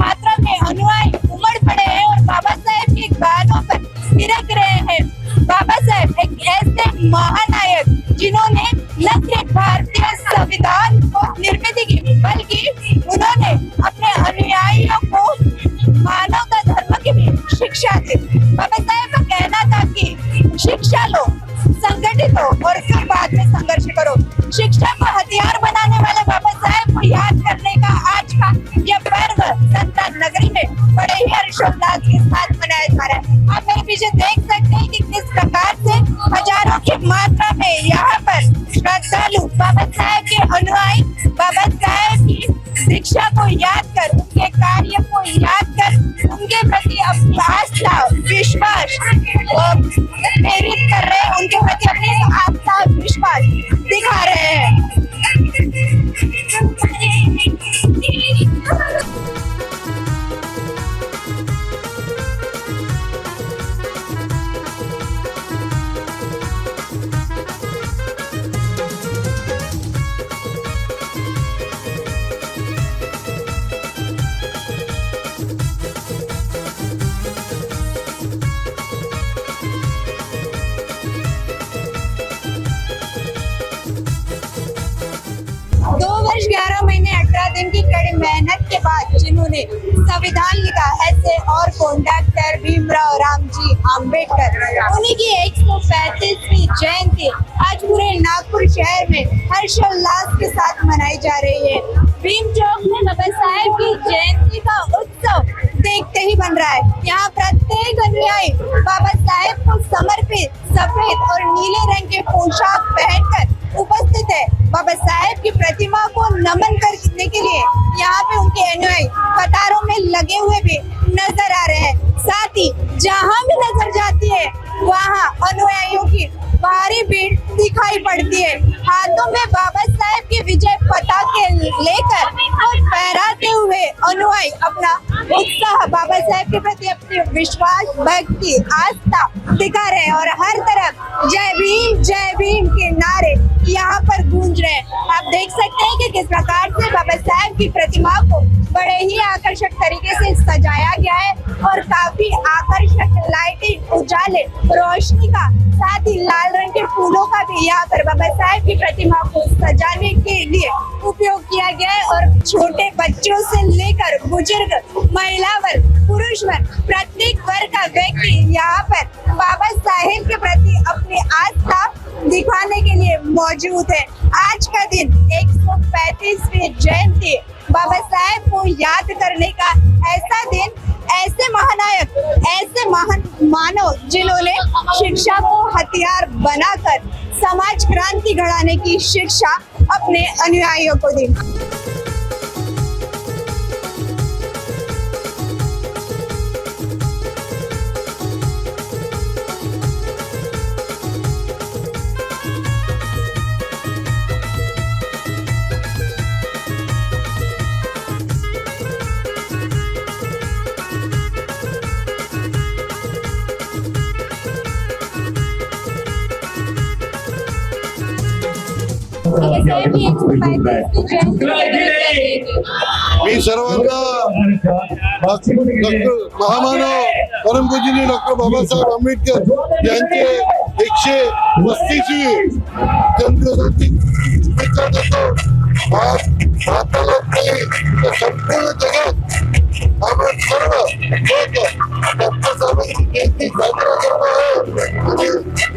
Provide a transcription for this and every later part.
मात्रा में अनुयायी उमड़ पड़े हैं और बाबा साहेब के गानों पर थिरक रहे हैं। बाबा साहेब एक ऐसे महानायक जिन्होंने न सिर्फ भारतीय संविधान को निर्मित की, बल्कि उन्होंने अपने अनुयायियों को मानवता धर्म की भी शिक्षा दी। बाबा साहेब का कहना था कि शिक्षा लो, संगठित हो और फिर बाद में संघर्ष करो। शिक्षा को हथियार बनाने वाले बाबा साहेब को याद करने का आज का यह पर्व संत नगरी में बड़े ही हर्षोल्लास के साथ मनाया जा रहा है। आप मेरे पीछे देख सकते हैं कि किस प्रकार से हजारों की मात्रा में यहाँ पर श्रद्धालु बाबा साहेब के अनुयायी बाबा साहेब की शिक्षा को याद कर, उनके कार्य को याद कर, उनके प्रति अपनी आस्था विश्वास प्रेरित कर रहे हैं, उनके प्रति अपनी आस्था विश्वास दिखा रहे हैं। दो वर्ष 11 महीने 18 दिन की कड़ी मेहनत के बाद जिन्होंने संविधान लिखा, ऐसे और कौन, डॉक्टर भीमराव रामजी आम्बेडकर, उन्हीं की 135वीं जयंती आज पूरे नागपुर शहर में हर्षोल्लास के साथ मनाई जा रही है। भीम चौक में बाबा साहेब की जयंती का उत्सव देखते ही बन रहा है। यहाँ प्रत्येक अनुयायी बाबा साहेब को समर्पित सफेद और नीले रंग के पोशाक पहनकर उपस्थित है। बाबा साहेब की प्रतिमा को नमन करने के लिए यहाँ पे उनके अनुयायी कतारों में लगे हुए भी नजर आ रहे हैं। साथ ही जहाँ भी नजर जाती है वहाँ अनुयायियों की भारी भीड़ दिखाई पड़ती है। हाथों में बाबा साहेब के विजय पताके लेकर और फहराते हुए अनुयायी अपना उत्साह, बाबा साहेब के प्रति अपनी विश्वास, भक्ति, आस्था दिखा रहे हैं और हर तरफ जय भीम के नारे यहाँ पर गूंज रहे हैं। आप देख सकते हैं कि किस प्रकार से बाबा साहेब की प्रतिमा को बड़े ही आकर्षक तरीके से सजाया गया है और काफी आकर्षक लाइटिंग, उजाले, रोशनी का, साथ ही लाल रंग के फूलों का भी यहाँ पर बाबा साहेब की प्रतिमा को सजाने के लिए उपयोग किया गया है और छोटे बच्चों से लेकर बुजुर्ग, महिला वर्ग, पुरुष वर्ग, प्रत्येक वर्ग का व्यक्ति यहाँ पर बाबा साहेब के प्रति अपनी आस्था दिखाने के लिए मौजूद है। आज का दिन 135वीं जयंती, बाबा साहेब को याद करने का ऐसा दिन, ऐसे महानायक, ऐसे महान मानव जिन्होंने शिक्षा को हथियार बनाकर समाज क्रांति गढ़ाने की शिक्षा अपने अनुयायियों को दी। मी सर्वांना महामानव परमपूजनीय डॉक्टर बाबासाहेब आंबेडकर यांचे 135वी जन्मशताब्दी शुभेच्छा देतो। आज संपूर्ण जगात आपण सर्व लोक डॉक्टर साहेबांची जयंती साजरा करतो आहे आणि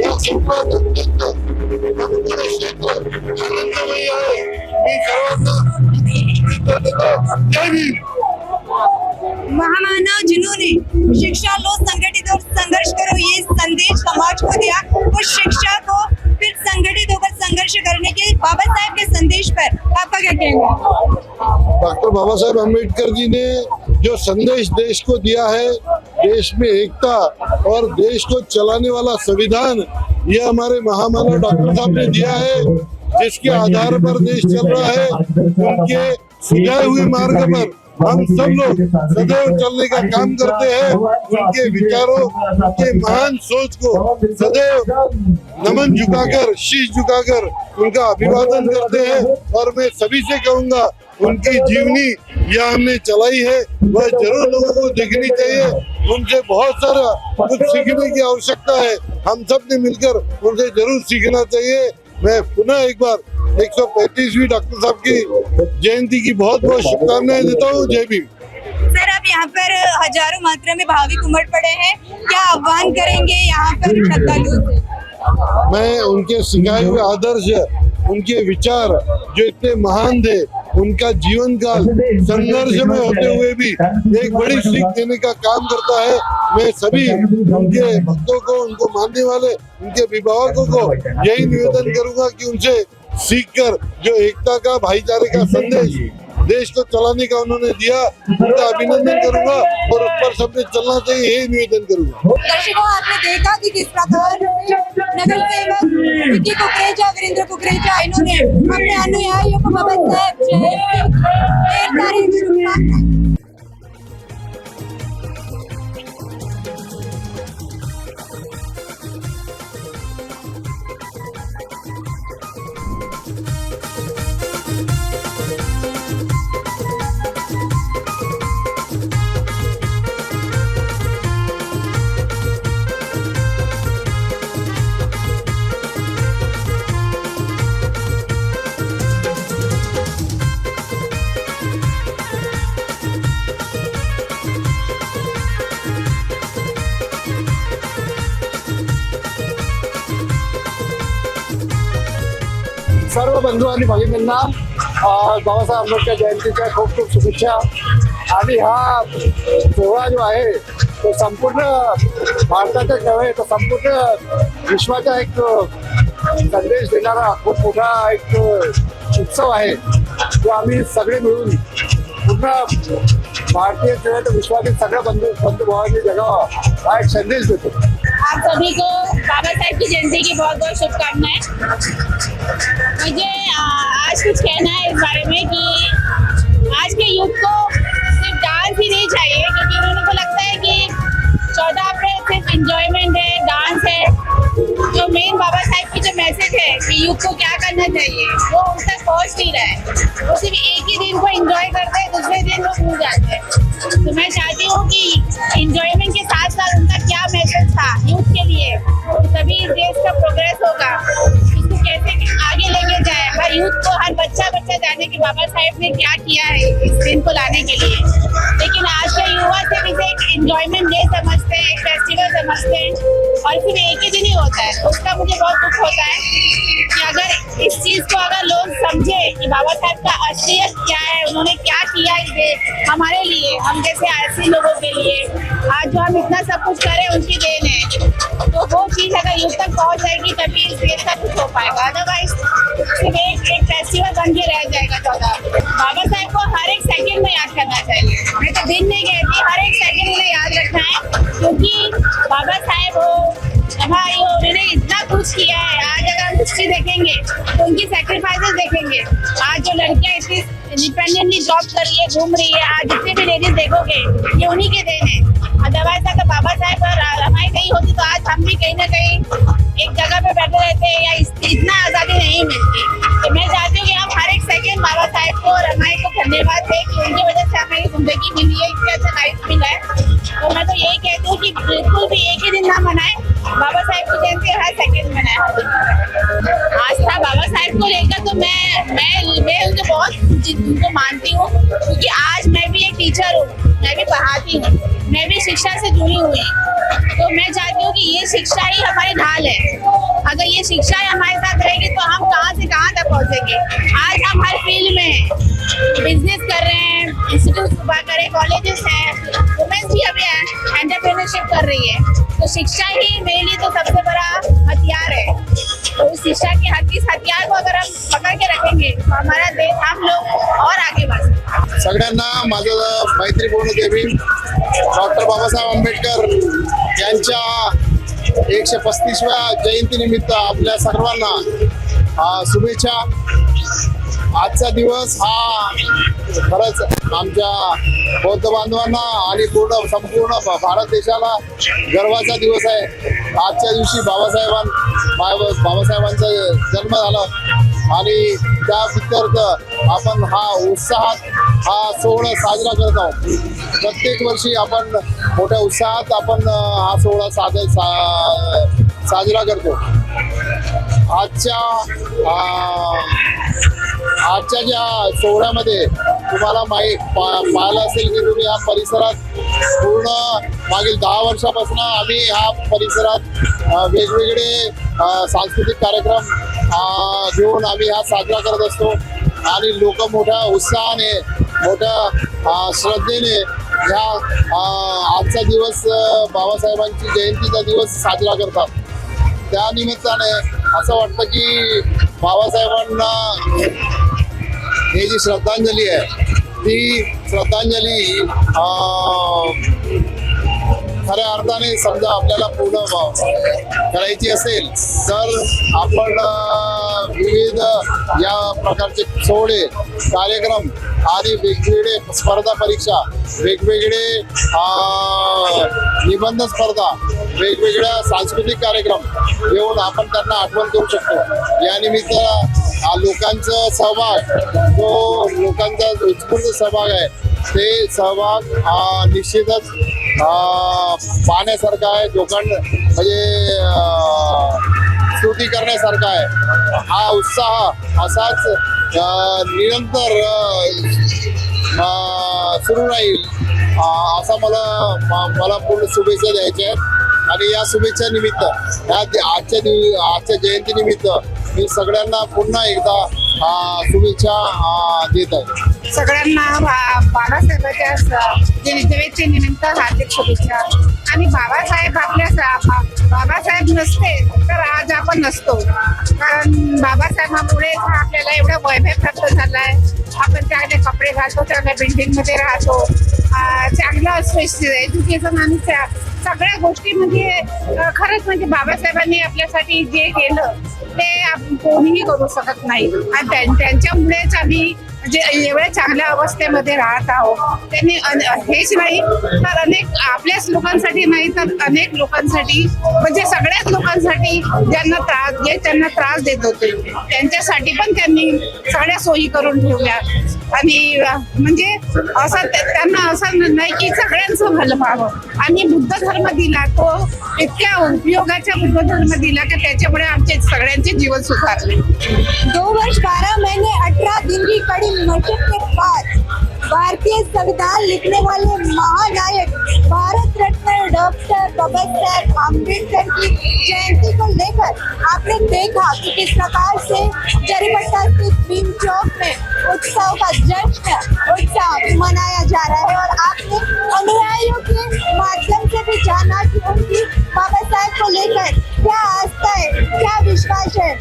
या संपूर्ण आनंदमय आहे। मी सर्वांना शुभेच्छा देतो। जय भीम। महामानव जिन्होंने शिक्षा लो, संगठित और संघर्ष करो ये संदेश समाज को दिया, उस शिक्षा को फिर संगठित होकर संघर्ष करने के बाबा साहेब के संदेश पर आपका क्या कहना है? डॉक्टर बाबा साहेब आम्बेडकर जी ने जो संदेश देश को दिया है, देश में एकता और देश को चलाने वाला संविधान, ये हमारे महामानव डॉक्टर साहब ने दिया है, जिसके आधार पर देश चल रहा है। उनके सुझाए हुए मार्ग पर हम सब लोग सदैव चलने का काम करते हैं। उनके विचारों, उनके महान सोच को सदैव नमन झुकाकर, शीश झुकाकर उनका अभिवादन करते हैं। और मैं सभी से कहूंगा, उनकी जीवनी यह हमने चलाई है, वह जरूर लोगों को देखनी चाहिए। उनसे बहुत सारा कुछ सीखने की आवश्यकता है। हम सब ने मिलकर उनसे जरूर सीखना चाहिए। मैं पुनः एक बार 135वीं डॉक्टर साहब की जयंती की बहुत बहुत शुभकामनाएं देता हूँ। जय भीम। सर, आप यहाँ पर हजारों मात्रा में भाविक उमड़ पड़े हैं, क्या आह्वान करेंगे यहाँ पर श्रद्धालुओं से? मैं उनके सिखाए हुए आदर्श, उनके विचार जो इतने महान थे, उनका जीवन काल संघर्ष में होते हुए भी एक बड़ी सीख देने का काम करता है। मैं सभी उनके भक्तों को, उनको मानने वाले उनके अभिभावकों को यही निवेदन करूंगा कि उनसे सीखकर जो एकता का, भाईचारे का संदेश देश को चलाने का उन्होंने दिया, उनका अभिनंदन करूंगा और ऊपर सबने चलना चाहिए, यही निवेदन करूंगा। दर्शकों, आपने देखा कि किस प्रकार नगर सेवक विक्की कुकरेजा, वीरेंद्र कुकरेजा, इन्होंने अपने अनुयायियों को बाबा साहेब जयंती की शुभकामनाएं। सर्व बंधू आणि भगिनींना बाबासाहेब आंबेडकर जयंतीच्या खूप खूप शुभेच्छा। आणि हा सोहळा जो आहे तो संपूर्ण भारताचाच नव्हे तर संपूर्ण विश्वाचा एक संदेश देणारा खूप मोठा एक उत्सव आहे, जो आम्ही सगळे मिळून पूर्ण भारतीय किंवा विश्वातील सगळ्या बंधू भावांनी जगावा हा एक संदेश देतो। आप सभी को बाबा साहेब की जयंती की बहुत बहुत शुभकामनाएं। मुझे आज कुछ कहना है इस बारे में कि आज के युग को सिर्फ डांस ही नहीं चाहिए, क्योंकि उन्होंने को लगता है कि 14 अप्रैल सिर्फ इंजॉयमेंट है, डांस है। जो मेन बाबा साहेब की जो मैसेज है कि युग को क्या करना चाहिए, वो उन तक पहुंच नहीं रहा है। वो सिर्फ एक ही दिन को एंजॉय करते हैं, दूसरे दिन वो भूल जाते हैं। तो मैं चाहती हूँ कि इंजॉयमेंट के साथ साथ उनका क्या मैसेज था यूथ के लिए, तभी इस देश का प्रोग्रेस होगा। इसको कैसे आगे लेके जाए, हर यूथ को, हर बच्चा जाने कि बाबा साहेब ने क्या किया है इस दिन को लाने के लिए। लेकिन आज के युवा सिर्फ इसे एक एंजॉयमेंट डे समझते हैं, एक फेस्टिवल समझते हैं, और सिर्फ एक ही दिन ही होता है। उसका मुझे बहुत दुख होता है कि अगर इस चीज को अगर लोग समझे कि बाबा साहेब का असलियत क्या है, उन्होंने क्या किया इस हमारे लिए, हम जैसे ऐसे लोगों के लिए, आज जो हम इतना सब कुछ करें उनकी देन है। तो वो चीज अगर युग तक पहुंच जाएगी तभी इस देश का कुछ हो पाएगा, अदरवाइज सिर्फ एक फेस्टिवल बन के रह जाएगा। 14 बाबा साहेब को हर एक सेकंड में याद करना चाहिए। मैं तो दिन नहीं कहती, हर एक सेकंड उन्हें याद रखना है, क्योंकि बाबा साहेब भाई उन्होंने इतना कुछ किया है। आज अगर हम हिस्ट्री देखेंगे तो उनकी सेक्रीफाइसेस देखेंगे। आज जो लड़कियां इतनी इंडिपेंडेंटली जॉब कर रही है, घूम रही है, आज जितने भी लेडीज देखोगे ये उन्हीं के देन है। अदरवाइज अगर बाबा साहेब और रमाई नहीं होती तो आज हम भी कहीं ना कहीं एक जगह पे बैठे रहते हैं या इतना आज़ादी नहीं मिलती। तो मैं चाहती हूँ कि हम हर एक सेकंड बाबा साहेब को और रमाई को धन्यवाद दें कि उनकी वजह से हमें जिंदगी मिली है, इतनी अच्छा लाइफ मिला है। तो मैं तो यही कहती हूँ कि बिल्कुल भी एक ही दिन ना मनाएं, बाबा साहेब की जयंती हर सेकंड मनाएं। आस्था बाबा साहेब को लेकर तो मैं उनको बहुत उनको मानती हूँ, क्योंकि आज मैं भी एक टीचर हूँ, मैं भी पढ़ाती हूँ, मैं भी शिक्षा से जुड़ी हुई हूँ। तो मैं चाहती हूँ कि ये शिक्षा ही हमारी ढाल है। अगर ये शिक्षा हमारे साथ रहेगी तो हम कहाँ से कहाँ तक पहुँचेंगे। आज हम हर फील्ड में बिजनेस कर रहे हैं, इंस्टीट्यूट करें, कॉलेजेस हैं, वुमेन्स भी अभी एंटरप्रेन्योरशिप कर रही है। तो शिक्षा ही मेरे लिए तो सबसे बड़ा हथियार है। तो उस शिक्षा के इस हथियार को अगर हम पकड़ के रखेंगे तो हमारा देश, हम लोग और आगे बढ़ सकते। सगळ्यांना माझं मैत्रीपूर्ण जय भीम। डॉक्टर बाबासाहेब आंबेडकर यांच्या 135व्या जयंतीनिमित्त आपल्या सर्वांना शुभेच्छा। आजचा दिवस हा खरंच आमच्या बौद्ध बांधवांना आणि संपूर्ण भारत देशाला गर्वाचा दिवस आहे. आजच्या दिवशी बाबासाहेबांचा जन्म झाला आणि त्या व्यतिरिक्त आपण हा उत्साहात हा सोहळा साजरा करत आहोत. प्रत्येक वर्षी आपण मोठ्या उत्साहात आपण हा सोहळा साजरा करतो. आजच्या ज्या सोहळ्यामध्ये तुम्हाला पाहिलं असेल की तुम्ही या परिसरात पूर्ण मागील 10 वर्षापासून आम्ही ह्या परिसरात वेगवेगळे सांस्कृतिक कार्यक्रम घेऊन आम्ही हा साजरा करत असतो आणि लोक मोठ्या उत्साहाने मोठ्या श्रद्धेने ह्या आजचा दिवस बाबासाहेबांची जयंतीचा दिवस साजरा करतात. त्या निमित्ताने असं वाटतं की बाबासाहेबांना हे जी श्रद्धांजली आहे ती श्रद्धांजली खऱ्या अर्थाने समजा आपल्याला पूर्ण करायची असेल तर आपण विविध या प्रकारचे सोहळे कार्यक्रम आणि वेगवेगळे स्पर्धा परीक्षा वेगवेगळे निबंध स्पर्धा वेगवेगळ्या सांस्कृतिक कार्यक्रम घेऊन आपण त्यांना आठवण करू शकतो. या निमित्त लोकांचा सहभाग जो लोकांचा उत्स्फूर्त सहभाग आहे ते सहभाग निश्चितच पाहण्यासारखा आहे. लोकांना म्हणजे स्तुती करण्यासारखा आहे. हा उत्साह असाच निरंतर सुरू राहील असा मला पूर्ण शुभेच्छा द्यायच्या आहेत. आणि या शुभेच्छा निमित्त आजच्या जयंतीनिमित्त मी सगळ्यांना पुन्हा एकदा शुभेच्छा देत आहे. सगळ्यांना बाबासाहेबांच्या जयंती निमित्त हार्दिक शुभेच्छा. आणि बाबासाहेब नसते तर आज आपण नसतो. कारण बाबासाहेबांमुळेच आपल्याला एवढं वैभव प्राप्त झालाय. आपण चांगले कपडे घालतो, चांगल्या बिल्डिंग मध्ये राहतो, चांगलं एज्युकेशन आणि सगळ्या गोष्टीमध्ये खरंच म्हणजे बाबासाहेबांनी आपल्यासाठी जे केलं ते कोणीही करू शकत नाही. आणि त्यांच्यामुळेच आम्ही म्हणजे एवढ्या चांगल्या अवस्थेमध्ये राहत आहोत. त्यांनी हेच नाही तर अनेक आपल्याच लोकांसाठी नाही तर अनेक लोकांसाठी म्हणजे सगळ्याच लोकांसाठी त्यांना त्रास देत होते त्यांच्यासाठी पण त्यांनी सगळ्या सोयी करून ठेवल्या. आणि म्हणजे असं त्यांना असं नाही की सगळ्यांचं भलं व्हावं. आणि बुद्ध धर्म दिला तो इतक्या उपयोगाचा बुद्ध धर्म दिला की त्याच्यामुळे आमचे सगळ्यांचे जीवन सुधारले. 2 वर्ष 12 महीने 18 दिन की कड़ी मशक्कत के बाद भारतीय संविधान लिखने वाले महानायक भारत रत्न डॉक्टर बाबा साहेब आम्बेडकर की जयंती को लेकर आपने देखा कि किस प्रकार से जरीपट्टा स्थित भीम चौक में उत्सव का जश्न उत्सव मनाया जा रहा है. और आपने अनुयायियों के माध्यम से भी जाना कि उनकी बाबा साहेब को लेकर क्या आस्था है, क्या विश्वास है.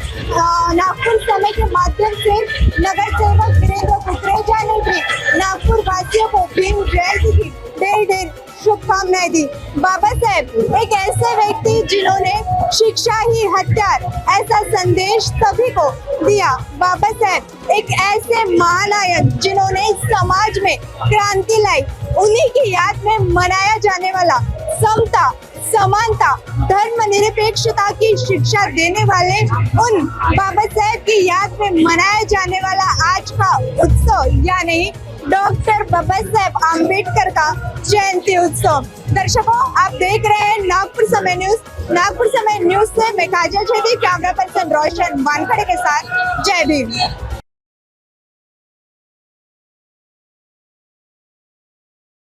नागपुर समय के माध्यम से नगर सेवक वीरेंद्र कुकरेजा ने भी नागपुर वासियों को भीम जयंती की ढेर शुभकामनाएं दी. बाबा साहेब एक ऐसे व्यक्ति जिन्होंने शिक्षा ही हथियार ऐसा संदेश सभी को दिया. बाबा साहेब एक ऐसे महानायक जिन्होंने समाज में क्रांति लाई. उन्हीं की याद में मनाया जाने वाला समता समानता धर्मनिरपेक्षता की शिक्षा देने वाले उन बाबा साहेब की याद में मनाया जाने वाला आज का उत्सव यानी डॉक्टर बाबा साहेब आम्बेडकर का जयंती उत्सव. दर्शकों आप देख रहे हैं नागपुर समय न्यूज. नागपुर समय न्यूज से मैं काजल शेट्टी, कैमरा पर्सन रोशन वानखड़े के साथ जय भीम.